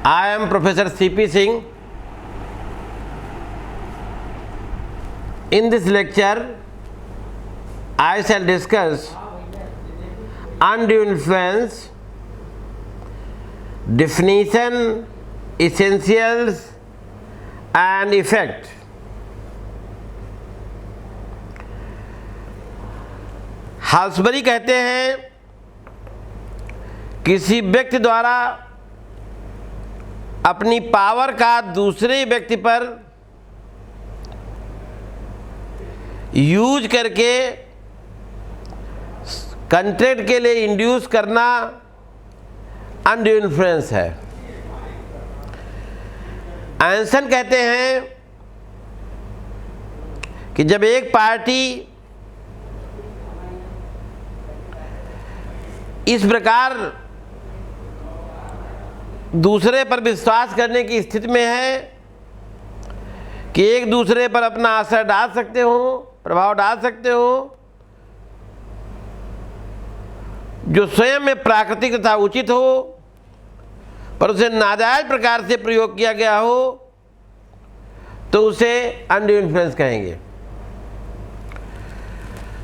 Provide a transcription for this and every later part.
I am Professor C.P. Singh. In this lecture, I shall discuss undue influence, definition, essentials and effect. हाल्सबरी कहते हैं किसी व्यक्ति द्वारा अपनी पावर का दूसरे व्यक्ति पर यूज करके कंट्रैक्ट के लिए इंड्यूस करना अनड्यू इन्फ्लुएंस है। एंसन कहते हैं कि जब एक पार्टी इस प्रकार दूसरे पर विश्वास करने की स्थिति में है कि एक दूसरे पर अपना असर डाल सकते हो, प्रभाव डाल सकते हो, जो स्वयं में प्राकृतिक तथा उचित हो, पर उसे नाजायज प्रकार से प्रयोग किया गया हो, तो उसे अनड्यू इन्फ्लुएंस कहेंगे।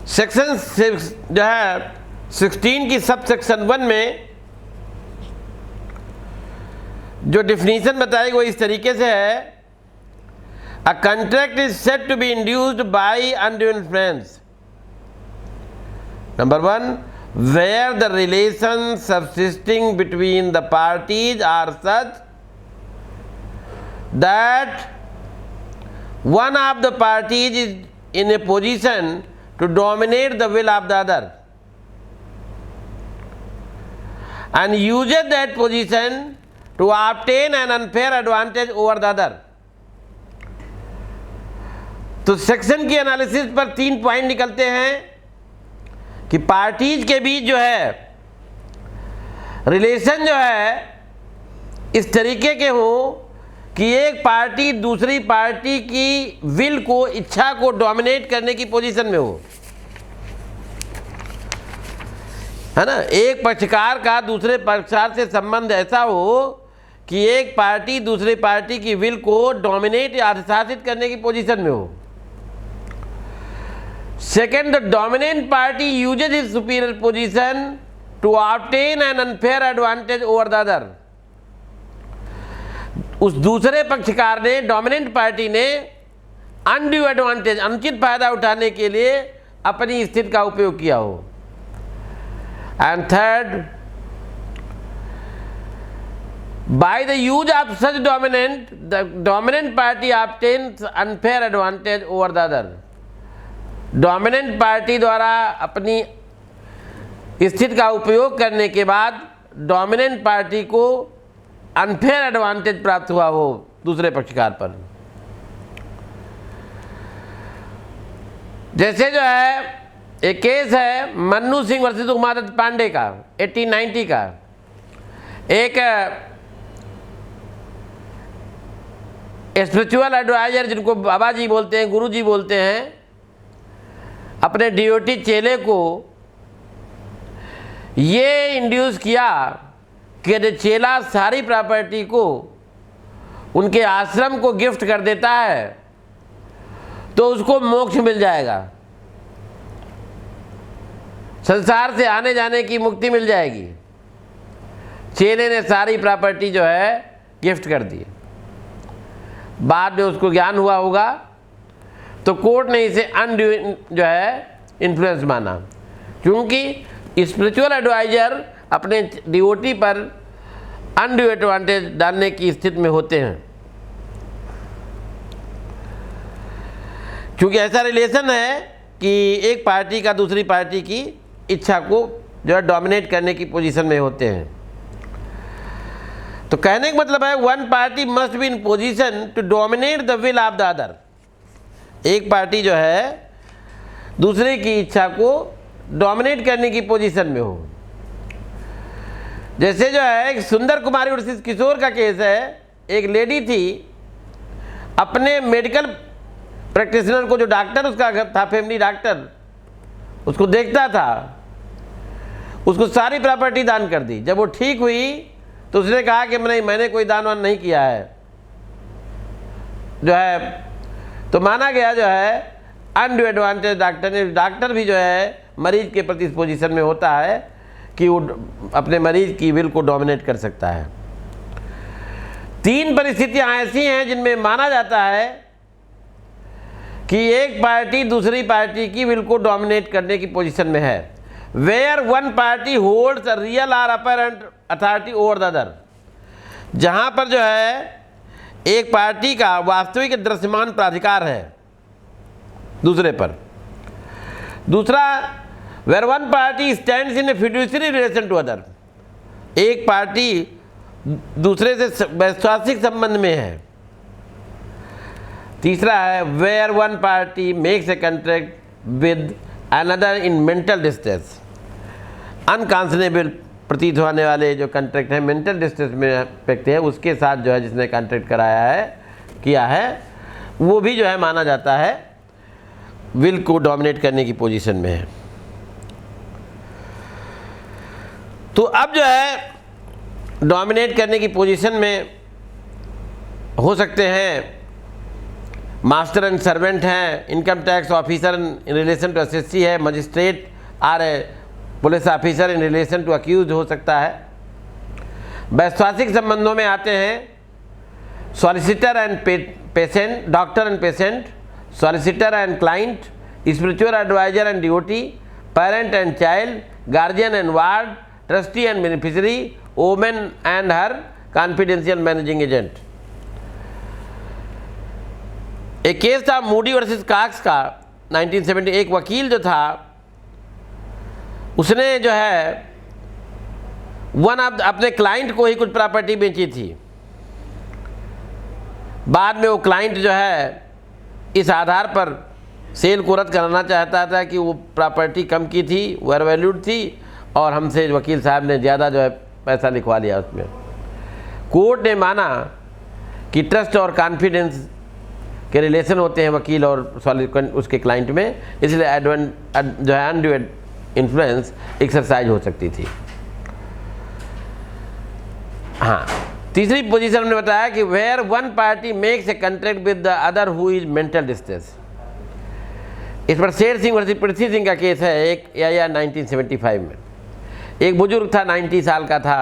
सेक्शन 6 जो है 16 की सब सेक्शन 1 में जो डिफिनीशन बताई वो इस तरीके से है, a contract is said to be induced by undue influence. Number 1, where the relations subsisting between the parties are such that one of the parties is in a position to dominate the will of the other and uses that position to obtain an unfair advantage over the other। तो section की analysis पर 3 point निकलते हैं कि parties के बीच जो है relation जो है इस तरीके के हो कि एक पार्टी दूसरी पार्टी की विल को, इच्छा को डोमिनेट करने की पोजीशन में हो, है ना। एक पक्षकार का दूसरे पक्षकार से संबंध ऐसा हो कि एक पार्टी दूसरी पार्टी की विल को डोमिनेट या अधिशासित करने की पोजीशन में हो। Second, the dominant party uses his superior position to obtain an unfair advantage over the other। उस दूसरे पक्षकार ने, डोमिनेंट पार्टी ने अनड्यू एडवांटेज, अनुचित फायदा उठाने के लिए अपनी स्थिति का उपयोग किया हो। And third, by the use of such dominant, the dominant party obtains unfair advantage over the other। Dominant party द्वारा अपनी स्थिति का उपयोग करने के बाद डोमिनेंट पार्टी को अनफेयर एडवांटेज प्राप्त हुआ हो दूसरे पक्षकार पर। जैसे जो है एक केस है मन्नू सिंह वर्सेस उमादत्त पांडे का 1890 का। एक स्पिरिचुअल एडवाइजर, जिनको बाबा जी बोलते हैं, गुरु जी बोलते हैं, अपने डिवोटी चेले को ये इंड्यूस किया कि यदि चेला सारी प्रॉपर्टी को उनके आश्रम को गिफ्ट कर देता है तो उसको मोक्ष मिल जाएगा, संसार से आने जाने की मुक्ति मिल जाएगी। चेले ने सारी प्रॉपर्टी जो है गिफ्ट कर दी। बाद में उसको ज्ञान हुआ होगा तो कोर्ट ने इसे अनड्यू जो है इन्फ्लुएंस माना, क्योंकि स्पिरिचुअल एडवाइजर अपने डिवोटी पर अनड्यू एडवांटेज डालने की स्थिति में होते हैं, क्योंकि ऐसा रिलेशन है कि एक पार्टी का दूसरी पार्टी की इच्छा को जो है डोमिनेट करने की पोजीशन में होते हैं। तो कहने का मतलब है one party must be in position to dominate the will of the other. एक पार्टी जो है दूसरे की इच्छा को डोमिनेट करने की पोजीशन में हो। जैसे जो है एक सुंदर कुमारी वर्सेस किशोर का केस है। एक लेडी थी, अपने मेडिकल प्रैक्टिशनर को, जो डॉक्टर उसका था, फैमिली डॉक्टर, उसको देखता था, उसको सारी प्रॉपर्टी दान कर दी। जब वो ठीक हुई तो उसने कहा कि नहीं, मैंने कोई दान वान नहीं किया है जो है। तो माना गया जो है अनड्यू एडवांटेज डॉक्टर ने, डॉक्टर भी जो है मरीज के प्रति इस पोजीशन में होता है कि वो अपने मरीज की विल को डोमिनेट कर सकता है। 3 परिस्थितियां ऐसी हैं जिनमें माना जाता है कि एक पार्टी दूसरी पार्टी की विल को डोमिनेट करने की पोजीशन में है। Where one party holds a real or apparent authority over the other, जहां पर जो है एक पार्टी का वास्तविक दृश्यमान प्राधिकार है दूसरे पर। दूसरा, where one party stands in a fiduciary relation to other, एक पार्टी दूसरे से वैश्वासिक संबंध में है। तीसरा है where one party makes a contract with another in mental distress, unconscionable प्रतीत होने वाले जो कॉन्ट्रैक्ट है मेंटल डिस्ट्रेस में व्यक्ति है उसके साथ जो है जिसने कॉन्ट्रैक्ट कराया है किया है, वो भी जो है माना जाता है विल को डोमिनेट करने की पोजीशन में है। तो अब जो है डोमिनेट करने की पोजीशन में हो सकते हैं मास्टर एंड सर्वेंट हैं, income tax officer in relation to assessee है, magistrate or police officer in relation to accused हो सकता है। वैश्वासिक संबंधों में आते हैं solicitor and patient, doctor and patient, solicitor and client, spiritual adviser and duty, parent and child, guardian and ward, trustee and beneficiary, women and her confidential managing agent. एक case था मूडी वर्सेस काक्स का 1970। एक वकील जो था उसने जो है अपने क्लाइंट को ही कुछ प्रॉपर्टी बेची थी। बाद में वो क्लाइंट जो है इस आधार पर सेल को रद्द कराना चाहता था कि वो प्रॉपर्टी कम की थी, ओवर वैल्यूड थी, और हमसे वकील साहब ने ज़्यादा जो है पैसा लिखवा लिया उसमें। कोर्ट ने माना कि ट्रस्ट और कॉन्फिडेंस के रिलेशन होते हैं वकील और उसके क्लाइंट में, इसलिए जो है अनड्यू इन्फ्लुएंस एक्सरसाइज हो सकती थी। हाँ, तीसरी पोजीशन हमने बताया कि where one party makes a contract with the other who is mental distress. इस पर शेर सिंह वर्सेस पृथ्वी सिंह का केस है एक या 1975 में। एक बुजुर्ग था, 90 साल का था,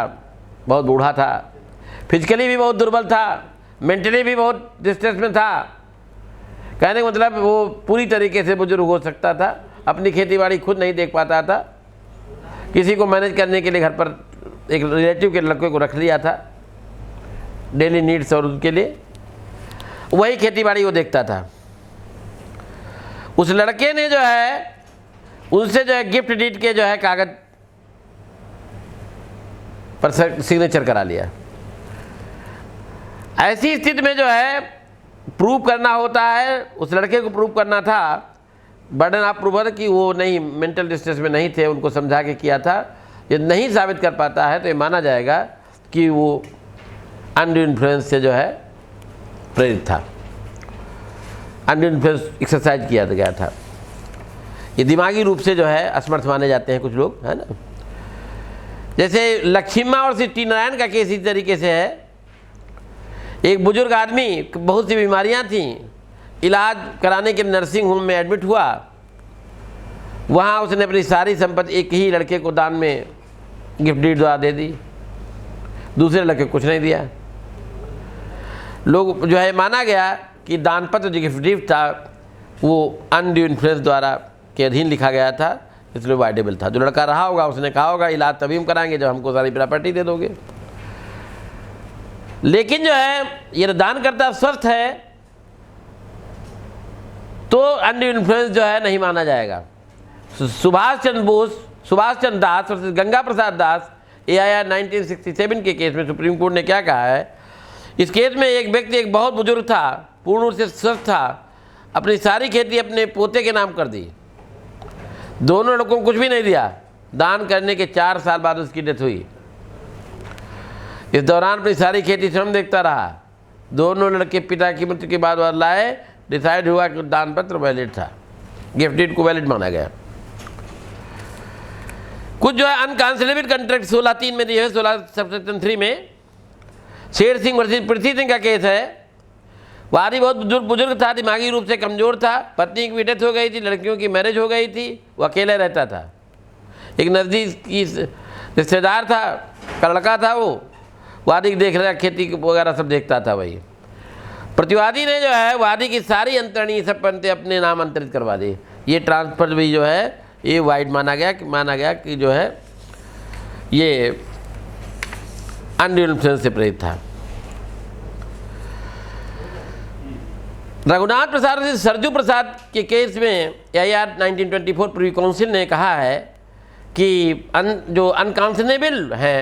बहुत बूढ़ा था, फिजिकली भी बहुत दुर्बल था, मेंटली भी बहुत डिस्ट्रेस में था। कहने का मतलब वो पूरी तरीके से बुजुर्ग हो सकता था, अपनी खेती बाड़ी खुद नहीं देख पाता था, किसी को मैनेज करने के लिए घर पर एक रिलेटिव के लड़के को रख लिया था डेली नीड्स और उनके लिए, वही खेती बाड़ी वो देखता था। उस लड़के ने जो है उनसे जो है गिफ्ट डीड के जो है कागज पर सिग्नेचर करा लिया। ऐसी स्थिति में जो है प्रूव करना होता है, उस लड़के को प्रूव करना था, बर्डन ऑफ प्रूवर कि वो नहीं मेंटल डिस्ट्रेस में नहीं थे, उनको समझा के किया था। ये नहीं साबित कर पाता है तो ये माना जाएगा कि वो अनड्यू इन्फ्लुएंस से जो है प्रेरित था, अनड्यू इन्फ्लुएंस एक्सरसाइज किया गया था। ये दिमागी रूप से जो है असमर्थ माने जाते हैं कुछ लोग, है ना। जैसे लक्ष्मीमा और सिटी नारायण का केस इस तरीके से है। एक बुजुर्ग आदमी, बहुत सी बीमारियां थीं, इलाज कराने के नर्सिंग होम में एडमिट हुआ। वहाँ उसने अपनी सारी संपत्ति एक ही लड़के को दान में गिफ्ट डीड द्वारा दे दी, दूसरे लड़के को कुछ नहीं दिया। लोग जो है माना गया कि दान पत्र जो गिफ्ट डीड था वो अनड्यू इन्फ्लुएंस द्वारा के अधीन लिखा गया था, इसलिए वाइडेबल था। जो लड़का रहा होगा उसने कहा होगा इलाज तभी हम कराएंगे जब हमको सारी प्रॉपर्टी दे दोगे। लेकिन जो है ये दानकर्ता स्वस्थ है तो अनड्यू इन्फ्लुएंस जो है नहीं माना जाएगा। सुभाष चंद्र दास और गंगा प्रसाद दास AIR 1967 के केस में सुप्रीम कोर्ट ने क्या कहा है। इस केस में एक व्यक्ति, एक बहुत बुजुर्ग था, पूर्ण रूप से स्वस्थ था, अपनी सारी खेती अपने पोते के नाम कर दी, दोनों लड़कों को कुछ भी नहीं दिया। दान करने के 4 साल बाद उसकी डेथ हुई। इस दौरान अपनी सारी खेती स्वयं देखता रहा। दोनों लड़के पिता की मृत्यु के बाद लाए, डिसाइड हुआ कि दान पत्र वैलिड था, गिफ्ट डीड को वैलिड माना गया। कुछ जो है अनकांसिलेबल कॉन्ट्रैक्ट 16(3) में दिए हुए 16 सबसेक्शन 3 में शेर सिंह वर्सेस पृथ्वी सिंह का केस है। वादी बहुत बुजुर्ग था, दिमागी रूप से कमज़ोर था, पत्नी की डेथ हो गई थी, लड़कियों की मैरिज हो गई थी, वो अकेला रहता था। एक नज़दीक की रिश्तेदार था, का लड़का था, वो वादी की देख रहा, खेती वगैरह सब देखता था वही। प्रतिवादी ने जो है वादी की सारी अंतरणी सब पंते अपने नाम अंतरित करवा दी। ये ट्रांसफर भी जो है ये वाइड माना गया कि जो है ये अनड्यू इन्फ्लुएंस से प्रेरित था। रघुनाथ प्रसाद सरजू प्रसाद के केस में AIR 1924 प्रीवी काउंसिल ने कहा है कि जो अनकांसनेबल हैं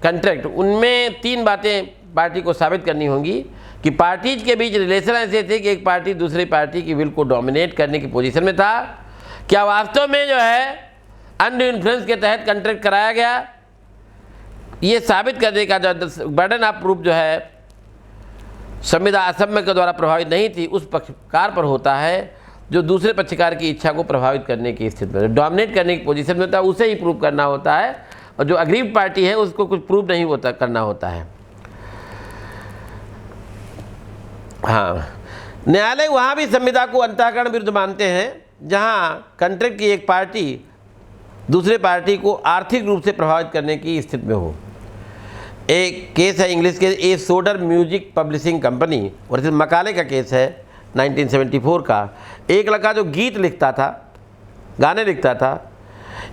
कंट्रैक्ट, उनमें 3 बातें पार्टी को साबित करनी होंगी कि पार्टीज के बीच रिलेशन ऐसे थे कि एक पार्टी दूसरी पार्टी की विल को डोमिनेट करने की पोजीशन में था, क्या वास्तव में जो है अनड्यू इन्फ्लुएंस के तहत कंट्रैक्ट कराया गया, ये साबित करने का जो बर्डन ऑफ प्रूफ जो है संविदा असम्य के द्वारा प्रभावित नहीं थी, उस पक्षकार पर होता है जो दूसरे पक्षकार की इच्छा को प्रभावित करने की स्थिति में, डोमिनेट करने की पोजीशन में होता है, उसे ही प्रूव करना होता है, और जो अग्रीव पार्टी है उसको कुछ प्रूव नहीं होता करना होता है। हाँ, न्यायालय वहाँ भी संविदा को अंतःकरण विरुद्ध मानते हैं जहाँ कंट्रैक्ट की एक पार्टी दूसरे पार्टी को आर्थिक रूप से प्रभावित करने की स्थिति में हो। एक केस है इंग्लिश के ए सोडर music publishing company versus Macaulay का केस है 1974 का। एक लड़का जो गीत लिखता था, गाने लिखता था,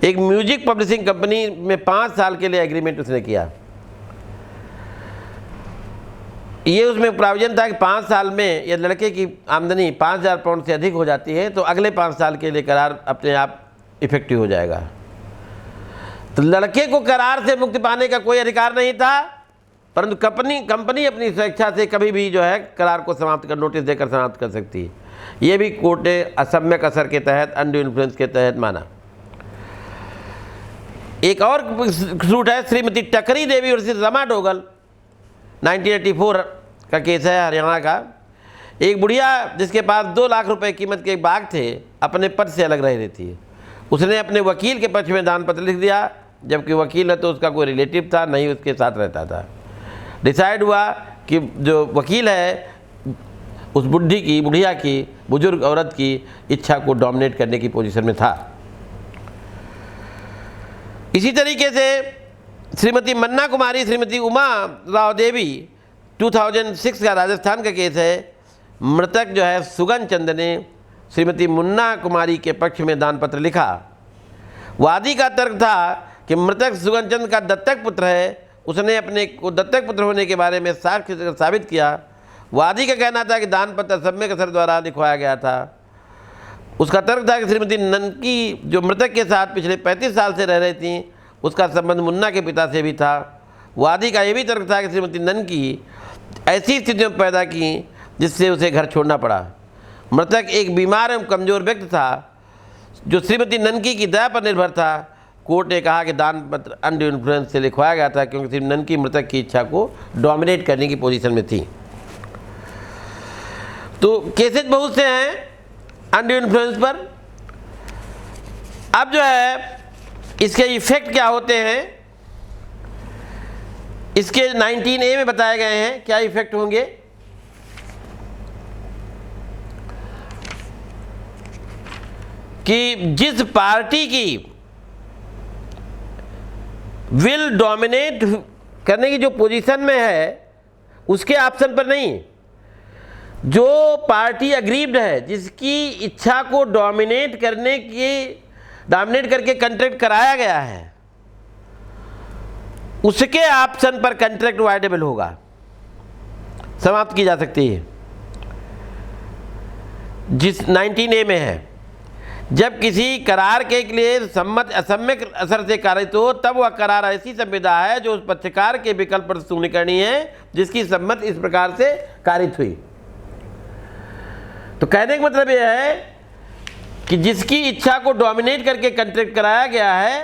एक म्यूजिक पब्लिशिंग कंपनी में 5 साल के लिए एग्रीमेंट उसने किया। ये उसमें प्रोविजन था कि 5 साल में यदि लड़के की आमदनी 5,000 पाउंड से अधिक हो जाती है तो अगले 5 साल के लिए करार अपने आप इफेक्टिव हो जाएगा। तो लड़के को करार से मुक्ति पाने का कोई अधिकार नहीं था, परंतु कंपनी अपनी स्वेच्छा से कभी भी जो है करार को समाप्त कर, नोटिस देकर समाप्त कर सकती है। ये भी कोर्ट ने असम्यक असर के तहत, अनड्यू इन्फ्लुएंस के तहत माना। एक और सूट है श्रीमती टकरी देवी वर्सेस रमा डोगल 1984 का केस है, हरियाणा का। एक बुढ़िया जिसके पास 2 लाख रुपए कीमत के बाग थे अपने पद से अलग रह रही थी, उसने अपने वकील के पक्ष में दान पत्र लिख दिया, जबकि वकील है तो उसका कोई रिलेटिव था नहीं, उसके साथ रहता था। डिसाइड हुआ कि जो वकील है उस बुढ़िया की बुजुर्ग औरत की इच्छा को डोमिनेट करने की पोजीशन में था। इसी तरीके से श्रीमती मन्ना कुमारी श्रीमती उमा राव देवी 2006 का राजस्थान का केस है। मृतक जो है सुगन चंद ने श्रीमती मुन्ना कुमारी के पक्ष में दान पत्र लिखा। वादी का तर्क था कि मृतक सुगन चंद का दत्तक पुत्र है, उसने अपने को दत्तक पुत्र होने के बारे में साक्ष्य साबित किया। वादी का कहना था कि दान पत्र सम्यक असर द्वारा लिखवाया गया था। उसका तर्क था कि श्रीमती ननकी जो मृतक के साथ पिछले 35 साल से रह रही थी, उसका संबंध मुन्ना के पिता से भी था। वादी का यह भी तर्क था कि श्रीमती ननकी ऐसी स्थितियों में पैदा की जिससे उसे घर छोड़ना पड़ा। मृतक एक बीमार एवं कमज़ोर व्यक्ति था जो श्रीमती ननकी की दया पर निर्भर था। कोर्ट ने कहा कि दान पत्र अनड्यू इन्फ्लुएंस से लिखवाया गया था क्योंकि श्रीमती ननकी मृतक की इच्छा को डोमिनेट करने की पोजीशन में थी। तो केसेस बहुत से हैं अनड्यू इन्फ्लुएंस पर। अब जो है इसके इफेक्ट क्या होते हैं, इसके 19A में बताए गए हैं क्या इफेक्ट होंगे। कि जिस पार्टी की विल डोमिनेट करने की जो पोजीशन में है उसके ऑप्शन पर नहीं, जो पार्टी अग्रीव्ड है जिसकी इच्छा को डोमिनेट करके कंट्रैक्ट कराया गया है उसके ऑप्शन पर कंट्रैक्ट वाइडेबल होगा, समाप्त की जा सकती है। जिस 19A में है, जब किसी करार के लिए सम्मत असम्यक असर से कारित हो तब वह करार ऐसी संविदा है जो उस पक्षकार के विकल्प पर सुननी करनी है जिसकी सम्मत इस प्रकार से कारित हुई। तो कहने का मतलब यह है कि जिसकी इच्छा को डोमिनेट करके कंट्रैक्ट कराया गया है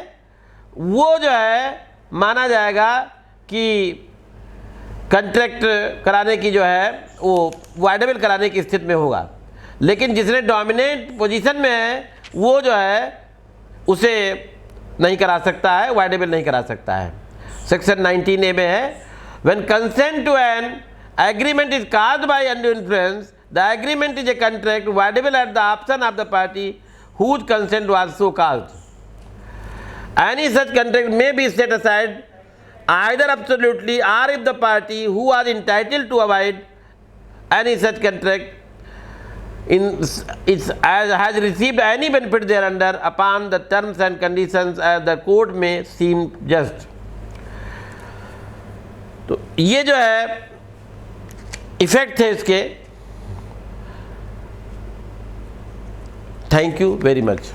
वो जो है माना जाएगा कि कंट्रैक्ट कराने की जो है वो वाइडेबल कराने की स्थिति में होगा, लेकिन जिसने डोमिनेट पोजीशन में है वो जो है उसे नहीं करा सकता है, वाइडेबल नहीं करा सकता है। सेक्शन 19A में है। When consent to an agreement is caused by undue influence, the agreement is a contract voidable at the option of the party whose consent was so caused. Any such contract may be set aside either absolutely or if the party who was entitled to avoid any such contract has received any benefit thereunder upon the terms and conditions as the court may seem just. तो ये जो है effect थे इसके. Thank you very much.